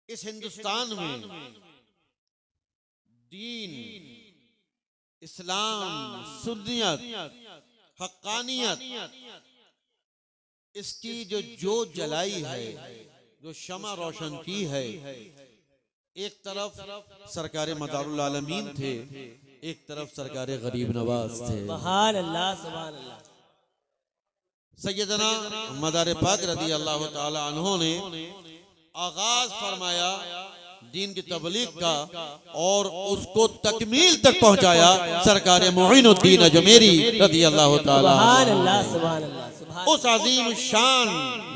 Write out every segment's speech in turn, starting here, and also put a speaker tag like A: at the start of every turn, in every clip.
A: इस हिंदुस्तान में दीन, इस्लाम, सुन्नियत, हक्कानियत, इसकी जो जोत जलाई है, जो शमा रोशन की है, एक तरफ सरकार मदारुल आलमीन थे, एक तरफ सरकार गरीब नवाज थे।
B: सुभान अल्लाह, सुभान अल्लाह।
A: सैयदना मदार पाक रज़ी अल्लाह ताला अन्हु ने आगाज फरमाया दीन की तबलीग का और उसको तकमील तक पहुंचाया सरकार मुईनुद्दीन अजमेरी रज़ी अल्लाह ताला।
B: सुभान अल्लाह, सुभान अल्लाह, सुभान।
A: उस अजीम शान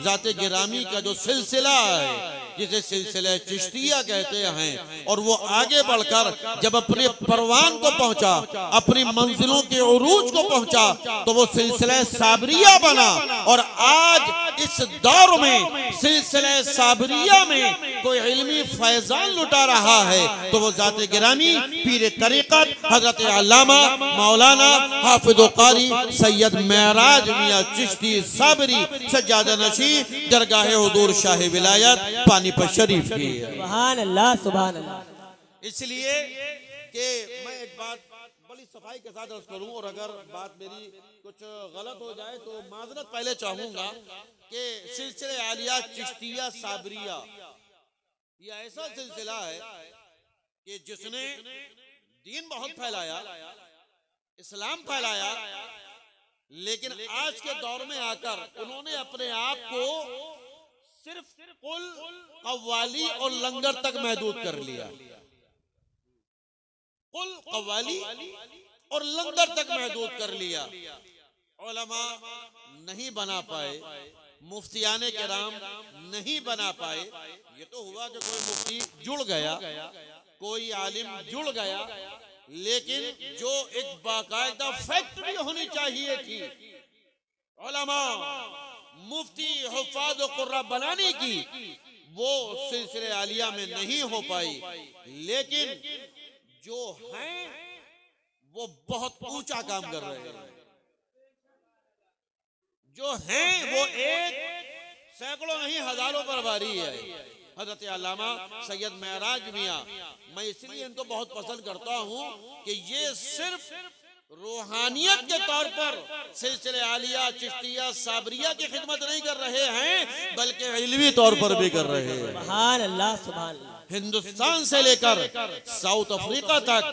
A: जाते गिरामी का जो सिलसिला है, जिसे सिलसिला चिश्तिया कहते हैं, और वो आगे बढ़कर जब अपने परवान को पहुंचा, अपनी मंजिलों के उरूज को पहुंचा, तो वो सिलसिला साबरिया बना। और आज इस दौर में सिलसिला साबरिया में कोई इल्मी फैजान लुटा रहा है तो वो जाते गिरामी पीर तरीक़त हजरत अल्लामा मौलाना हाफिज़ कारी सैयद मेराज मियां चिश्ती साबरी सज्जादा नशी दरगाह हुजूर शाह विलायत पानीपत शरीफ की।
B: सुभान अल्लाह, सुभान अल्लाह।
A: इसलिए कि मैं एक बात बड़ी सफाई के साथ अर्ज करूं, और अगर बात मेरी कुछ गलत हो जाए तो माजरत पहले चाहूंगा कि सिलसिले आलिया चिश्तिया साबरिया ये ऐसा सिलसिला है कि जिसने दीन बहुत फैलाया, इस्लाम फैलाया, लेकिन आज के दौर में आकर उन्होंने अपने आप को सिर्फ कुल कव्वाली और लंगर तक महदूद कर लिया। कुल कव्वाली और लंगर तक महदूद कर लिया। उलमा नहीं बना पाए, मुफ्तियाने किराम नहीं बना पाए। ये तो हुआ कि कोई मुफ्ती जुड़ गया, कोई आलिम जुड़ गया, लेकिन जो एक बाकायदा फैक्ट्री होनी चाहिए थी उलमा, मुफ्ती, हुफ़ाज़ और कुर्रा बनाने की, वो सिलसिले आलिया में नहीं हो पाई। लेकिन जो हैं वो बहुत ऊंचा काम कर रहे हैं। जो हैं वो एक सैकड़ों नहीं हजारों पर भारी है। हजरत अल्लामा सैयद मेराज मियां, मैं इसलिए इनको बहुत पसंद करता हूं कि ये सिर्फ रूहानियत के तौर पर सिलसिले आलिया चिश्तिया साबरिया की खिदमत नहीं कर रहे हैं, बल्कि इल्मी तौर पर भी कर रहे हैं।
B: सुभान अल्लाह, सुभान अल्लाह।
A: हिंदुस्तान से लेकर साउथ अफ्रीका तक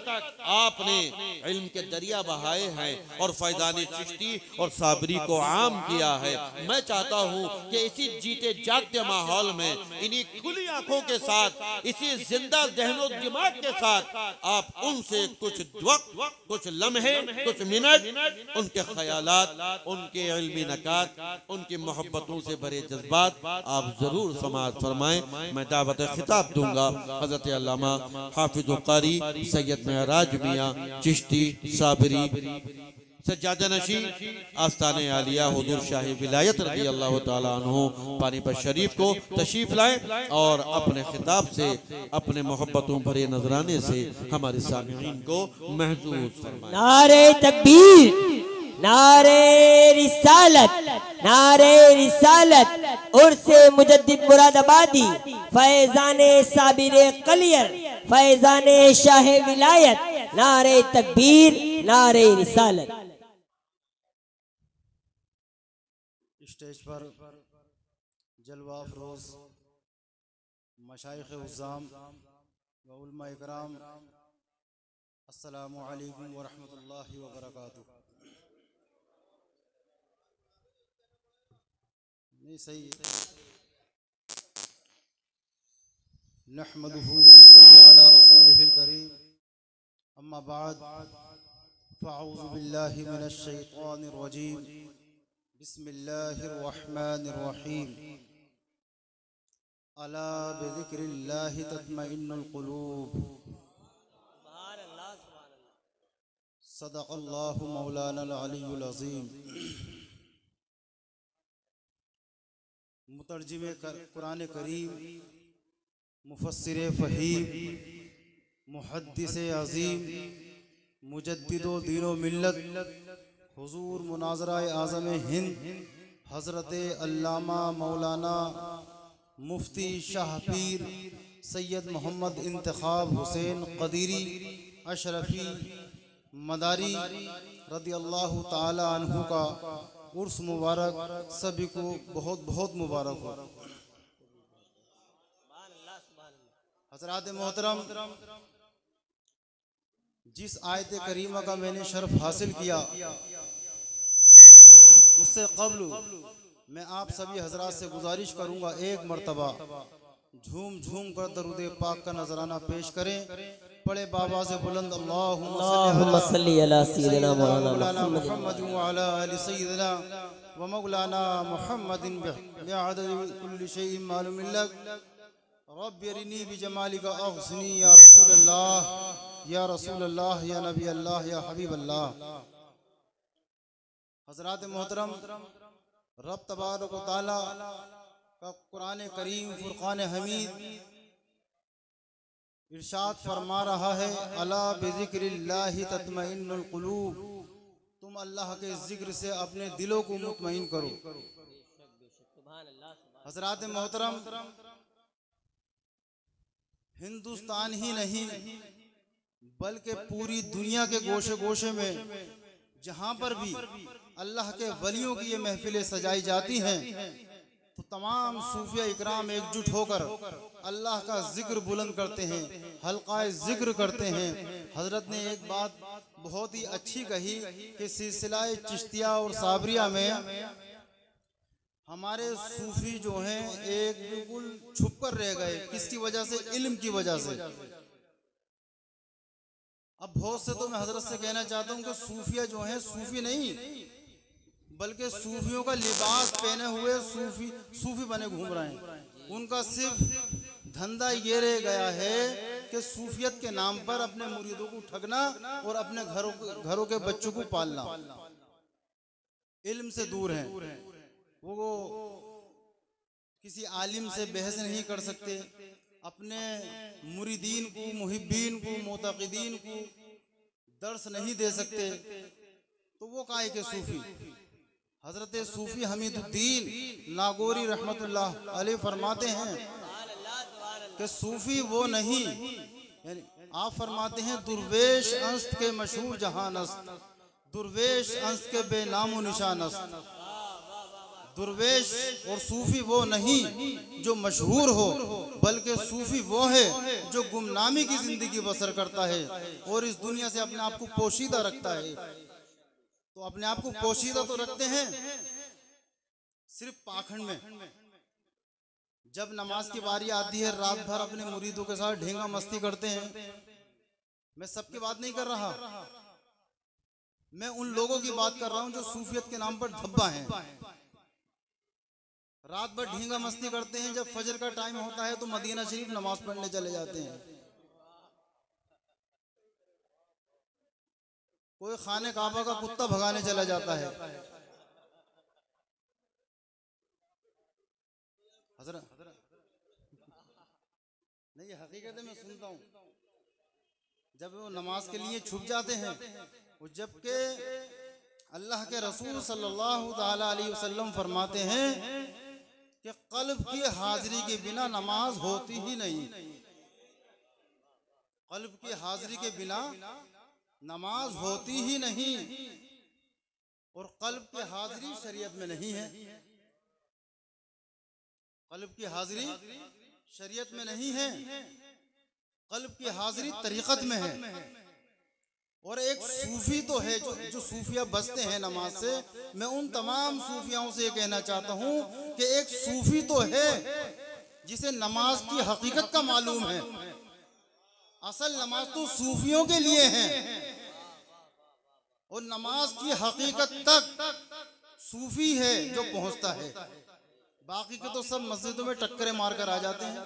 A: आपने इल्म के दरिया बहाए हैं और फैजान चिश्ती और साबरी को आम किया है। मैं चाहता हूं कि इसी जीते जागते माहौल में, इन्हीं खुली आंखों के साथ, इसी जिंदा ज़हनो दिमाग के साथ आप उनसे कुछ वक्त, कुछ लम्हे, कुछ मिनट उनके ख्यालात, उनके इल्मी नकात, उनकी मोहब्बतों से भरे जज्बात आप जरूर समाअत फरमाएं। मैं दावत खिताब दूंगा हजरत अल्लामा हाफिज़ कारी सैयद मेराज मियां चिश्ती साबरी सज्जादा नशी आस्ताने आलिया हुजूर शाह विलायत रज़ी अल्लाह ताला अन्हु पानीपत शरीफ को तशरीफ लाएं और अपने खिताब से, अपने मोहब्बतों भरे नजराने से हमारे सामिईन को महसूस फरमाएं।
B: नारे तकबीर, नारे रिसालत, नारे रिसालत, उर्से मुजद्दिद मुरादाबादी, फैजाने साबिरे कलियर, फैजाने शाह विलायत, नारे तकबीर, नारे रिसालत।
C: स्टेज पर जलवा अफरोज मशाइख उज़्ज़ाम व उलमा इकराम, अस्सलामु अलैकुम व रहमतुल्लाहि व बरकातुहू। नहीं सही नहमदुहु व नसल्ली अला रसूलिहिल करीम, अम्मा बाद, फ़अऊज़ु बिल्लाहि मिनश शैतानिर रजीम, बिस्मिल्लाहिर रहमानिर रहीम, अला बिज़िक्रिल्लाहि तत्मइन्नुल क़ुलूब, सदक़ल्लाहु मौलानल अलियुल अज़ीम। मुतर्जिमे कुरान करीम, मुफस्सिरे फ़हीम, मुहद्दिसे अज़ीम, मुजद्दिदो दीनो मिल्लत, हुजूर मुनाज़राए आज़म हिंद हज़रत अल्लामा मौलाना मुफ्ती शाह पीर सैयद मोहम्मद इंतखाब हुसैन कदीरी अशरफी मदारी रदियल्लाहु ताला अन्हु का उर्स मुबारक सभी को बहुत बहुत मुबारक हो। हज़रात मोहतरम, जिस आयत करीमा का मैंने शर्फ हासिल किया उससे कब्ल मैं आप सभी हजरात से गुजारिश करूंगा एक मर्तबा झूम झूम कर दरूद पाक का नजराना पेश करें। पढ़े बाबा से बुलंद अल्लाहुम्मा सल्ली अला सय्यिदिना मौलाना मुहम्मद व अला आलि सय्यिदिना व मौलाना मुहम्मदिन बिअददि कुल्लि शैइन मालूम लक रब्बि अरिनी बिजमालिका अग़्सिनी या रसूल अल्लाह या नबी अल्लाह या हबीब अल्लाह। हज़रात मोहतरम, रब तबारक व तआला का कुरान करीम फुरक़ान हमीद इरशाद फरमा रहा है, अला बिज़िक्रिल्लाहि तत्मइन्नुल क़ुलूब, तुम अल्लाह के जिक्र से अपने दिलों को मुतमईन करो। हज़रात मोहतरम, हिंदुस्तान ही नहीं बल्कि पूरी दुनिया के गोशे गोशे में जहाँ पर भी अल्लाह के वलियों की ये महफिलें सजाई जाती हैं तो तमाम सूफिया इकराम एकजुट होकर अल्लाह का जिक्र बुलंद करते हैं, हल्का जिक्र करते हैं। हजरत ने एक बात बहुत ही अच्छी कही कि सिलसिला चिश्तिया और साबरिया में हमारे सूफी जो हैं एक बिल्कुल छुप कर रह गए। किसकी वजह से? इल्म की वजह से। अब बहुत से तो मैं हजरत से कहना चाहता हूँ कि सूफिया जो हैं सूफी नहीं बल्कि सूफियों का लिबास पहने हुए सूफी बने घूम रहे हैं। उनका सिर्फ धंधा ये रह गया है कि सूफियत के नाम पर अपने मुरीदों को ठगना और अपने घरों के बच्चों को पालना। इल्म से दूर हैं वो, किसी आलिम से बहस नहीं कर सकते, अपने मुरीदीन को, मुहिब्बीन को, मोतक़िदीन को दर्स नहीं दे सकते, तो वो काहे के सूफी? हजरत सूफी हमीदुद्दीन नागौरी रहमतुल्लाह अलैह फरमाते हैं कि सूफी वो नहीं, यानी आप फरमाते हैं दुर्वेश अंस्त के मशहूर जहानस्त, दुर्वेश अंस्त के बेनामो निशानस्त। दुर्वेश और सूफी वो नहीं जो मशहूर हो, बल्कि सूफी वो है जो गुमनामी की जिंदगी बसर करता है और इस दुनिया से अपने आप को पोशीदा रखता है। तो अपने आप को पोशीदा तो रखते हैं सिर्फ पाखंड में। जब नमाज की बारी आती है रात भर अपने मुरीदों के साथ ढेंगा मस्ती करते हैं। मैं सबकी बात नहीं कर रहा, मैं उन लोगों की बात कर रहा हूं जो सूफियत के नाम पर धब्बा हैं। रात भर ढींगा मस्ती करते हैं, जब फजर का टाइम होता है तो मदीना शरीफ नमाज पढ़ने चले जाते हैं। कोई खाने काबा का कुत्ता भगाने चला जाता है। हजरत नहीं, ये हकीकत है, मैं सुनता हूँ। जब वो नमाज के लिए छुप जाते हैं, जबकि अल्लाह के रसूल सल्लल्लाहु ताला अलैहि वसल्लम फरमाते हैं कि कल्ब की हाजिरी के बिना नमाज होती ही नहीं। कल्ब की हाजिरी के बिना नमाज होती ही नहीं, और कल्ब की हाजिरी शरीयत में नहीं है। कल्ब की हाजिरी शरीयत में नहीं है, कल्ब की हाजिरी तरीक़त में है। और एक सूफी तो है जो सूफिया बचते हैं नमाज से। मैं उन तमाम सूफियाओं से ये कहना चाहता हूँ कि एक सूफी तो है जिसे नमाज की हकीकत का मालूम है। असल नमाज तो सूफियों के लिए है, और नमाज की हकीकत तक सूफी है जो पहुंचता है। बाकी के तो सब मस्जिदों में टक्करें मार कर आ जाते हैं।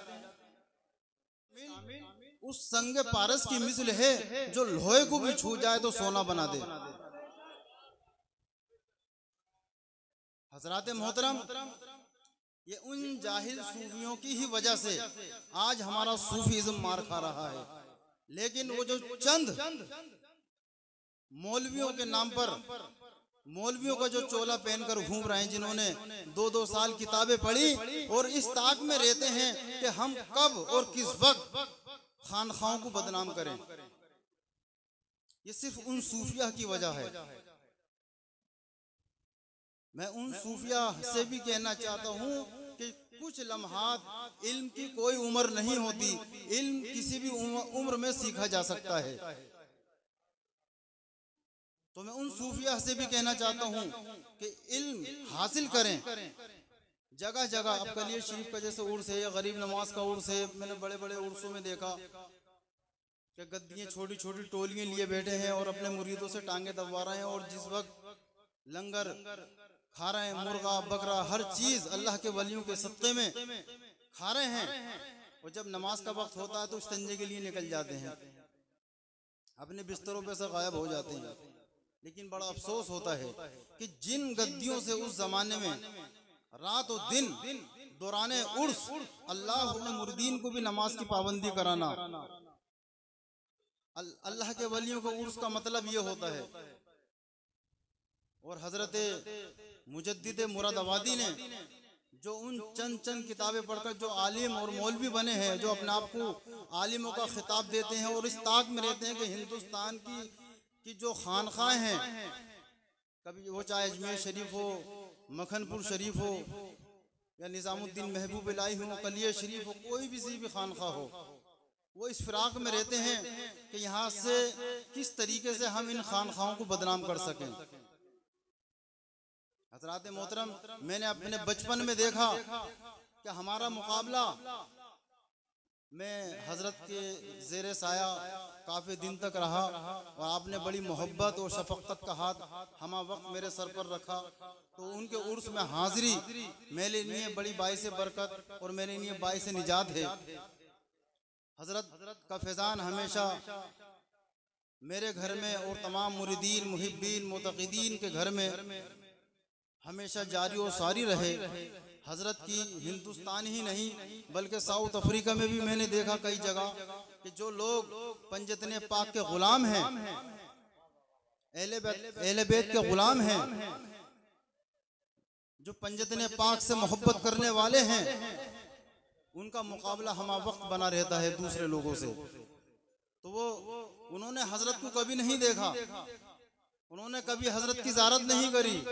C: उस संग पारस की मिसल है जो लोहे को भी छू जाए तो सोना बना दे। हजरात मोहतरम, ये उन जाहिल सूफियों की ही वजह से आज हमारा सूफीज़्म मार खा रहा है। लेकिन वो जो चंद मौलवियों के नाम पर मौलवियों का जो चोला पहनकर घूम रहे हैं, जिन्होंने 2-2 साल किताबें पढ़ी और इस ताक में रहते हैं कि हम कब और किस वक्त खानखाओं को बदनाम करें। ये सिर्फ उन सूफिया की वजह है। मैं उन सूफिया से भी कहना चाहता हूँ कि कुछ लम्हात, इल्म की कोई उम्र नहीं होती, इल्म किसी भी उम्र में सीखा जा सकता है। तो मैं उन सूफिया से भी कहना चाहता हूँ कि इल्म हासिल करें जगह जगह। अब कलियर शरीफ का जैसे उर्स है या गरीब नवाज का उर्स है, मैंने बड़े बड़े उर्सों में देखा कि गद्दियाँ छोटी छोटी टोलियाँ लिए बैठे हैं और अपने मुरीदों से टांगे दबवा रहे हैं, और जिस वक्त लंगर खा रहे हैं, मुर्गा बकरा हर चीज अल्लाह के वलियों के सत्ते में खा रहे हैं, और जब नमाज का वक्त होता है तो इस्तंजे के लिए निकल जाते हैं, अपने बिस्तरों पे से गायब हो जाते हैं। लेकिन बड़ा अफसोस होता है कि जिन गद्दियों से उस जमाने में रात और दिन दौराने उर्स अल्लाह ने मुरीदीन को भी नमाज की पाबंदी कराना, अल्लाह के वलियों को उर्स का मतलब ये होता है। और हजरत मुजद्दिद मुरादाबादी ने जो उन चंद किताबें पढ़कर जो आलिम और मौलवी बने हैं, जो अपने आप को आलिमों का खिताब देते हैं और इस ताक में रहते हैं कि हिंदुस्तान की जो खानखाएं हैं, कभी वो चाहे अजमेर शरीफ हो, मखनपुर शरीफ हो या निज़ामुद्दीन महबूब इलाही हो, कलिया शरीफ हो, कोई भी खानखा हो, वो इस फिराक में रहते हैं कि यहाँ से किस तरीके से हम इन खानखाओं को बदनाम कर सकें। हजरात मोहतरम, मैंने अपने बचपन में देखा कि हमारा मुकाबला, मैं हजरत के ज़ेरे साया काफ़ी दिन तक रहा और आपने बड़ी मोहब्बत और शफक़त का हाथ हमा वक्त मेरे सर पर रखा, तो उनके उर्स में हाजिरी मेरे लिए बड़ी बाइस बरकत और मेरे लिए बाइस निजात है। हजरत का फैज़ान हमेशा मेरे घर में और तमाम मुरीदीन मुहिब्बीन मुतक़ीदीन के घर में हमेशा जारी और सारी रहे। हजरत की हिंदुस्तान ही नहीं बल्कि साउथ अफ्रीका में भी मैंने देखा कई जगह कि जो लोग पंजतने पाक के गुलाम हैं, अहले बैत के गुलाम हैं, जो पंजतने पाक से मोहब्बत करने वाले हैं, उनका मुकाबला हमा वक्त बना रहता है दूसरे लोगों से। तो वो उन्होंने हजरत को कभी नहीं देखा, उन्होंने कभी हजरत की ज़ियारत नहीं करी,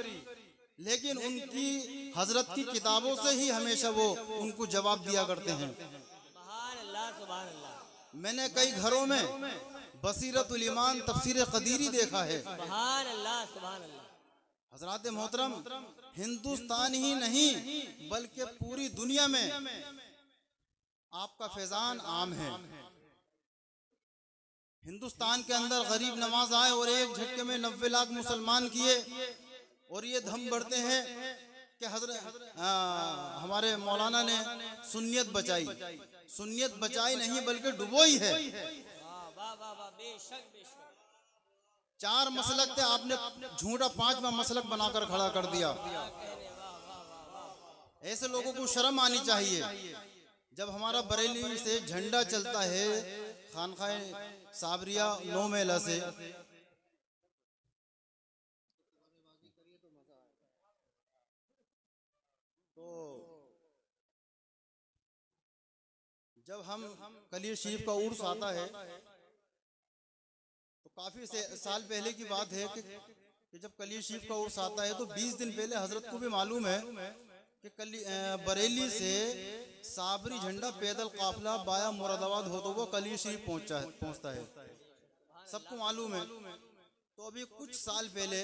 C: लेकिन उनकी हजरत की किताबों से ही हमेशा वो उनको जवाब दिया करते हैं।
B: सुभान अल्लाह, सुभान अल्लाह।
C: मैंने कई घरों में बसीरतुल ईमान तफसीर कदीरी देखा है।
B: सुभान अल्लाह, सुभान अल्लाह।
C: हजरात मोहतरम, हिंदुस्तान ही नहीं बल्कि पूरी दुनिया में आपका फैजान आम है। हिंदुस्तान के अंदर गरीब नवाज आए और एक झटके में 90 लाख मुसलमान किए, और ये धम बढ़ते हैं कि हजरत हमारे मौलाना ने सुन्नियत बचाई। सुन्नियत बचाई नहीं बल्कि डुबोई है।
B: बेशक बेशक।
C: 4 मसलक थे, आपने झूठा 5वां मसलक बनाकर खड़ा कर दिया। ऐसे लोगों को शर्म आनी चाहिए। जब हमारा बरेली से झंडा चलता है खानखाए साबरिया 9 मेला से, जब हम कलियर शरीफ का उर्स आता है तो काफी साल पहले की बात है कि जब कलियर शरीफ का उर्स आता है तो 20 दिन पहले हजरत को भी मालूम है कि बरेली से साबरी झंडा पैदल काफिला बाया मुरादाबाद होता हुआ कलियर शरीफ पहुंचता है, सबको मालूम है। तो अभी कुछ साल पहले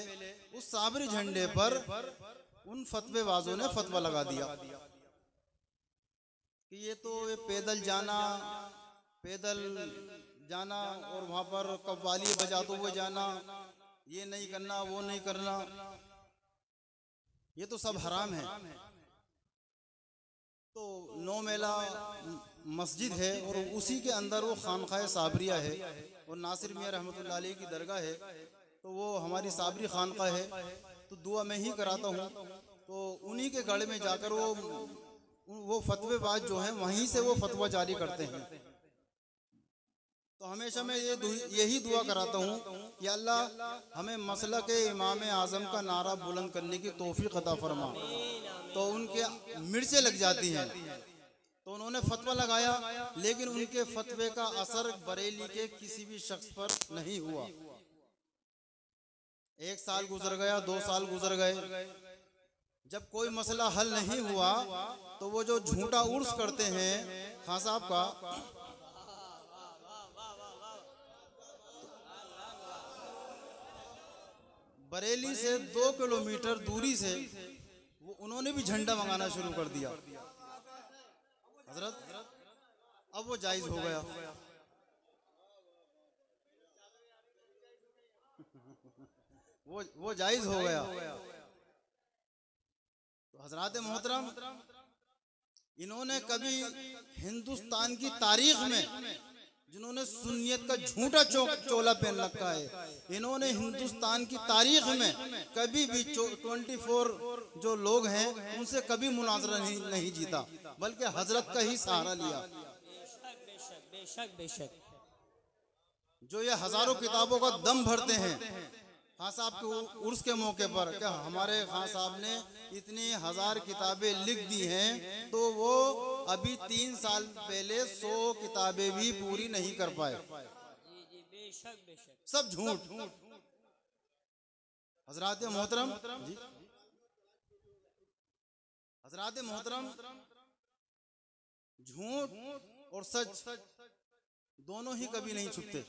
C: उस साबरी झंडे पर उन फतवेबाजों ने फतवा लगा दिया कि ये तो ये पैदल जाना और वहाँ पर कव्वाली बजाते हुए जाना, ये नहीं करना वो नहीं करना, ये तो सब हराम है। तो 9 मेला मस्जिद है और उसी के अंदर वो खानखाए साबरिया है और नासिर मियाँ रहमतुल्लाह अलैह की दरगाह है, तो वो हमारी साबरी खानका है। तो दुआ मैं ही कराता हूँ, तो उन्हीं के गढ़ में जाकर वो फतवेबाज जो हैं वहीं से वो फतवा जारी करते हैं। तो हमेशा मैं यही दुआ कराता हूँ कि अल्लाह हमें मसलक इमाम आज़म का नारा बुलंद करने की तौफीक अता फरमा। तो उनके मिर्चें लग जाती हैं, तो उन्होंने फतवा लगाया, लेकिन उनके फतवे का असर बरेली के किसी भी शख्स पर नहीं हुआ। 1 साल गुजर गया, 2 साल गुजर गए, जब कोई मसला हल नहीं हुआ तो वो जो झूठा उर्स करते हैं खान साहब का, बरेली से 2 किलोमीटर दूरी से वो उन्होंने भी झंडा मंगाना शुरू कर दिया। हजरत अब वो जायज हो गया। वो जायज हो गया। तो हजरात मोहतरम, इन्होंने कभी हिंदुस्तान की तारीख में, जिन्होंने सुन्नियत का झूठा चोला पहन रखा है, इन्होंने हिंदुस्तान की तारीख में कभी भी 24 जो लोग हैं उनसे कभी मुनाजरा नहीं जीता, बल्कि हजरत का ही सहारा लिया।
B: बेशक बेशक बेशक।
C: जो ये हजारों किताबों का दम भरते हैं खान साहब के उर्स के मौके पर, क्या हमारे खान साहब ने इतनी 1000 किताबें लिख दी हैं, तो वो अभी 3 साल पहले 100 किताबें भी पूरी नहीं कर पाए।
B: जी जी बेशक बेशक।
C: सब झूठ। हजरात मोहतरम जी, हजरात मोहतरम, झूठ और सच दोनों ही कभी नहीं छुपते।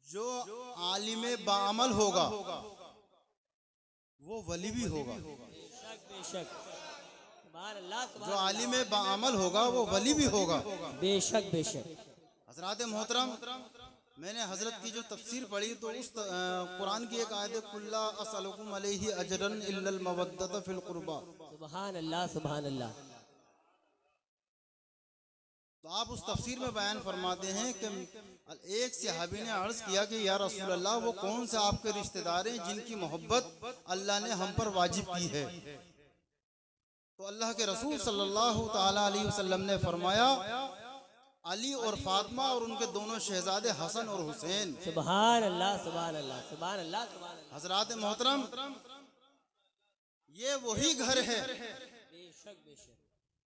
C: जो आलिमे बाअमल होगा वो वली भी होगा।
B: बेशक बेशक। सुभान अल्लाह सुभान
C: जो आलिमे बाअमल होगा वो वली भी होगा।
B: बेशक बेशक।
C: हजरात मोहतरम, मैंने हजरत की जो तफसीर पढ़ी तो उस कुरान की एक आयत, कुल्ला असअलुकुम अलैहि अजरन इल्लल मवद्दत फिल कुर्बा।
B: सुभान अल्लाह सुभान अल्लाह।
C: तो आप उस तफसीर में बयान फरमाते हैं कि एक सहाबी ने अर्ज किया कि या रसूल अल्लाह, वो कौन से आपके रिश्तेदार हैं जिनकी मोहब्बत अल्लाह ने हम पर वाजिब की है? तो अल्लाह के रसूल सल्लल्लाहु ताला अलैहि वसल्लम ने फरमाया, अली और फातिमा और उनके दोनों शहजादे हसन और हुसैन।
B: सुभान अल्लाह सुभान अल्लाह सुभान अल्लाह सुभान अल्लाह।
C: हजरात मोहतरम, ये वही घर है,
B: बेशक बेशक।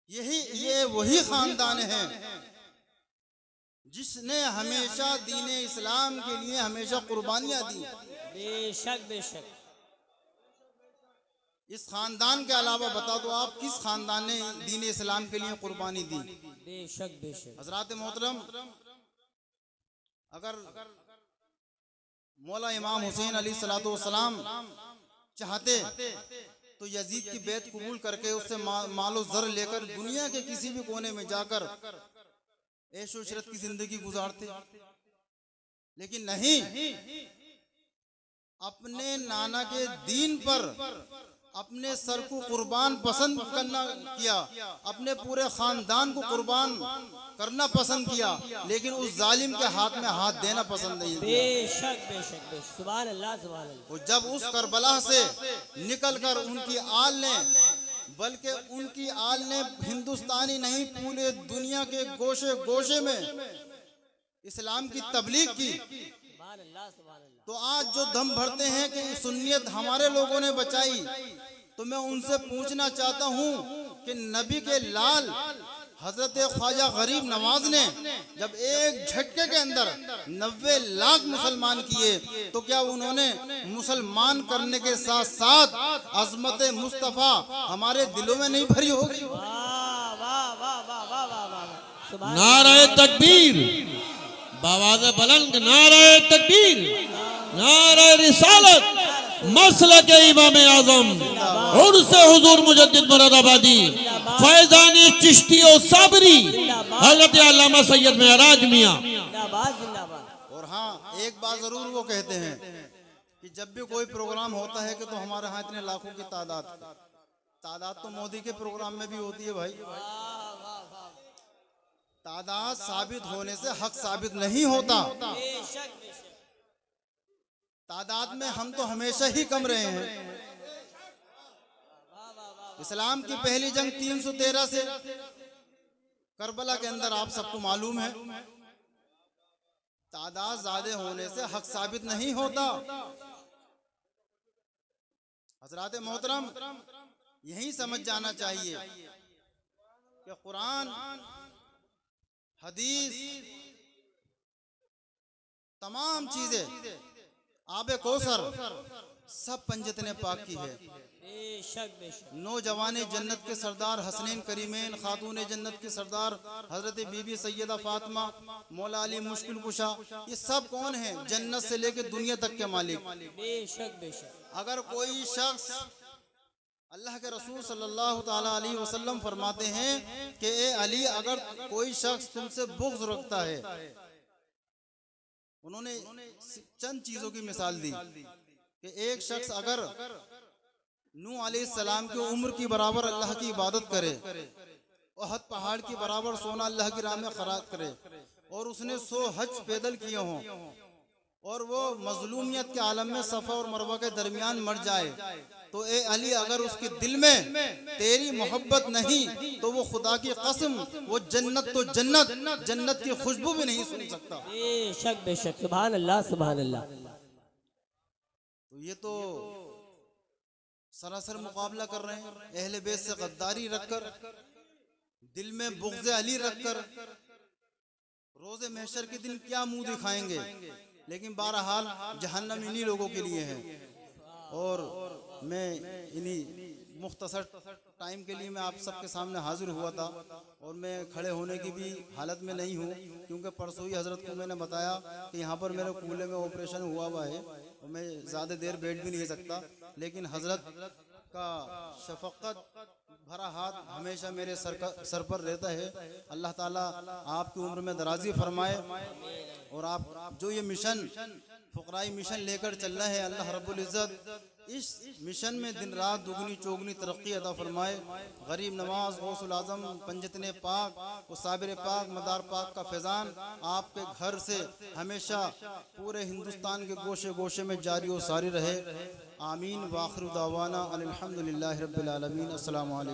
C: ये वही खानदान है जिसने हमेशा दीन इस्लाम के लिए हमेशा कुर्बानियां दी।
B: बेशक बेशक।
C: इस खानदान के अलावा बता दो आप किस खानदान ने दीन इस्लाम के लिए कुर्बानी दी?
B: बेशक बेशक।
C: हजरात मोहतरम, अगर मौला इमाम हुसैन अलैहिस्सलातु वस्सलाम चाहते तो यजीद की बैत कबूल करके उससे मालो जर लेकर दुनिया के किसी भी कोने में जाकर ऐशो इशरत की जिंदगी गुजारते, लेकिन नहीं, अपने नाना के दीन पर अपने सर को कुर्बान पसंद करना किया, अपने पूरे खानदान को कुर्बान करना पसंद किया, लेकिन उस जालिम के हाथ में हाथ देना पसंद नहीं किया।
B: बेशक बेशक बेशक। सुभान अल्लाह सुभान अल्लाह।
C: और जब उस करबला से निकलकर उनकी आल ने, बल्कि उनकी आल ने हिंदुस्तानी नहीं पूरे दुनिया के गोशे गोशे में इस्लाम की तबलीग की,
B: सुभान अल्लाह सुभान अल्लाह।
C: तो आज जो दम भरते हैं कि सुन्नियत हमारे लोगों ने बचाई, तो मैं उनसे पूछना चाहता हूं कि नबी के लाल हजरत ख्वाजा गरीब नवाज ने जब एक झटके के अंदर 90 लाख मुसलमान किए, तो क्या उन्होंने मुसलमान करने के साथ साथ अजमत मुस्तफ़ा हमारे दिलों में नहीं भरी होगी?
B: वाह वाह वाह वाह वाह वाह वाह। सुभान
A: नारे तकबीर, बावाज़ बुलंद, नारे तकबीर, नारे रिसालत, मसलक इमाम आज़म उर्से हुजूर मुजद्दिद मुरादाबादी फैज़ानी चिश्ती और साबरी हज़रत अल्लामा सैयद मेहराज मियां
B: जिंदाबाद जिंदाबाद।
C: और हाँ, एक बात जरूर वो कहते हैं कि जब भी कोई प्रोग्राम होता है कि तो हमारे यहाँ इतने लाखों की तादाद तो मोदी के प्रोग्राम में भी होती है भाई। तादाद साबित होने से हक साबित नहीं होता।
B: बेशक बेशक।
C: तादाद में हम तो हमेशा ही कम रहे हैं। इस्लाम की पहली जंग 313 से करबला के अंदर आप सबको मालूम है, तादाद ज्यादा होने से हक साबित नहीं होता। हजरात मोहतरम, यही समझ जाना चाहिए कि कुरान, हदीस, तमाम चीजें, आबे कौसर सब पंजतने पाक की है।
B: बेशक बेशक।
C: नौजवाने जन्नत के सरदार हसनैन करीमैन, खातून जन्नत के सरदार हजरत बीबी सैयदा फातिमा, मौला अली मुश्किल कुशा, ये सब कौन है? जन्नत से लेके दुनिया तक के मालिक।
B: बेशक बेशक।
C: अगर कोई शख्स, अल्लाह के रसूल सल्लल्लाहु ताला अलैहि वसल्लम फरमाते हैं कि ए अली, अगर कोई शख्स तुमसे बुग़्ज़ रखता है, उन्होंने चंद चीजों की मिसाल दी कि एक शख्स अगर नूह अलैहिस्सलाम की उम्र की बराबर अल्लाह की इबादत करे, ओहद पहाड़ की बराबर सोना अल्लाह की राह में खराज करे, और उसने 100 हज पैदल किए हों, और वो मजलूमियत के आलम में सफ़ा और मरवा के दरमियान मर जाए, तो ए अली, अगर उसके दिल में तेरी मोहब्बत नहीं तो वो खुदा की कसम, वो जन्नत तो जन्नत, जन्नत की खुशबू भी नहीं सुन सकता।
B: बेशक बेशक। सुभान अल्लाह सुभान अल्लाह।
C: तो ये तो सरासर मुकाबला कर रहे हैं, अहले बैत से गद्दारी रखकर, दिल में बुग़्ज़ अली रखकर, रोज़े महशर के दिन क्या मुंह दिखाएंगे। लेकिन बहरहाल जहन्नम इन्हीं लोगों के लिए है, और मैं इन्हीं मुख्तसर टाइम के लिए मैं आप सबके सामने हाजिर हुआ था, और मैं खड़े होने की भी हालत में नहीं हूँ, क्योंकि परसों ही हजरत को मैंने बताया कि यहाँ पर मेरे कूल्हे में ऑपरेशन हुआ है और मैं ज़्यादा देर बैठ भी नहीं सकता। लेकिन हजरत का शफक़त भरा हाथ हमेशा मेरे सर पर रहता है। अल्लाह ताला आपकी उम्र में दराजी फरमाए, और आप जो ये मिशन, फुकराई मिशन लेकर चल रहे हैं, अल्लाह रब्बुल इज़्ज़त इस मिशन में दिन रात दुगनी चौगनी तरक्की अता फरमाए। गरीब नवाज, गौसुल आज़म, पंजतने पाक और साबिर पाक, मदार पाक का फैज़ान आपके घर से हमेशा पूरे हिंदुस्तान के गोशे गोशे में जारी और सारी रहे। आमीन। वाखिर दावाना अनिल हम्दुलिल्लाहि रब्बिल आलमीन। अस्सलामु अलैकुम।